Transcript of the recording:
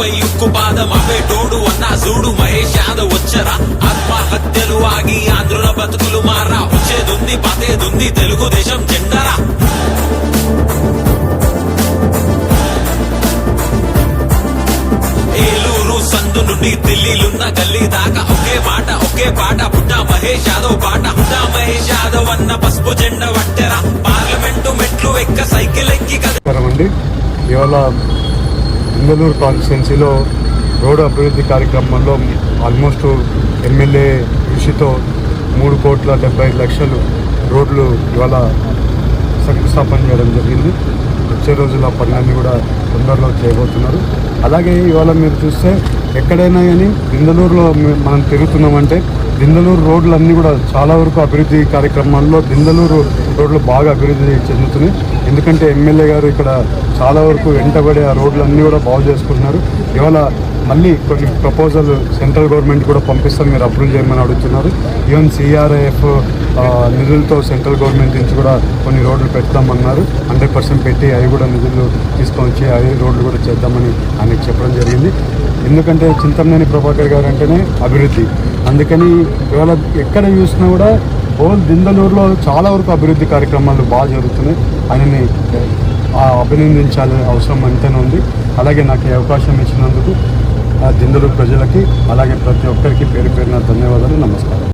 ఉక్కుపై ఉక్కు పాదం అవేటోడు అన్నా చూడు మహేష్ యాదవ్ వచ్చరా. ఆత్మహత్యలు ఆగి ఆంధ్రుల బతుకులు మారా. వచ్చేదుంది పాతేదుంది తెలుగుదేశం జెండరా. ఏలూరు సందు నుండి ఢిల్లీలున్న గల్లీ దాకా ఒకే మాట ఒకే పాట. పుట్టా మహేష్ యాదవ్ పాట. పుట్టా మహేష్ యాదవ్ అన్న పసుపు జెండా పట్టెరా. పార్లమెంటు మెట్లు ఎక్క సైకిల్ ఎక్కి అండి. ఇవాళ బెంగళూరు కాన్స్టిట్యున్సీలో రోడ్డు అభివృద్ధి కార్యక్రమంలో ఆల్మోస్ట్ ఎమ్మెల్యే కృషితో 3,75,00,000 రోడ్లు ఇవాళ శంకుస్థాపన చేయడం జరిగింది. వచ్చే రోజుల పనులన్నీ కూడా తొందరలో చేయబోతున్నారు. అలాగే ఇవాళ మీరు చూస్తే ఎక్కడైనా కానీ దిందలూరులో మనం తిరుగుతున్నామంటే దిందలూరు రోడ్లన్నీ కూడా చాలా వరకు అభివృద్ధి కార్యక్రమాల్లో దిందలూరు రోడ్లు బాగా అభివృద్ధి చెందుతున్నాయి. ఎందుకంటే ఎమ్మెల్యే గారు ఇక్కడ చాలా వరకు వెంటబడి ఆ రోడ్లన్నీ కూడా బాగు చేసుకుంటున్నారు. ఇవాళ మళ్ళీ కొన్ని ప్రపోజల్ సెంట్రల్ గవర్నమెంట్ కూడా పంపిస్తాం, మీరు అప్రూవ్ చేయమని అడుగుతున్నారు. ఈవెన్ సిఆర్ఐఎఫ్ నిధులతో సెంట్రల్ గవర్నమెంట్ నుంచి కూడా కొన్ని రోడ్లు పెడతామన్నారు. 100% పెట్టి అవి కూడా నిధులు తీసుకొని వచ్చి అవి రోడ్లు కూడా చేద్దామని ఆయనకు చెప్పడం జరిగింది. ఎందుకంటే చింతమనేని ప్రభాకర్ గారు అంటేనే అభివృద్ధి. అందుకని ఇవాళ ఎక్కడ చూసినా కూడా హోల్ దిందలూరులో చాలా వరకు అభివృద్ధి కార్యక్రమాలు బాగా జరుగుతున్నాయి. ఆయనని అభినందించాలనే అవసరం ఎంతైనా ఉంది. అలాగే నాకు ఈ అవకాశం ఇచ్చినందుకు దిందలూరు ప్రజలకి అలాగే ప్రతి ఒక్కరికి పేరు పేరున ధన్యవాదాలు, నమస్కారం.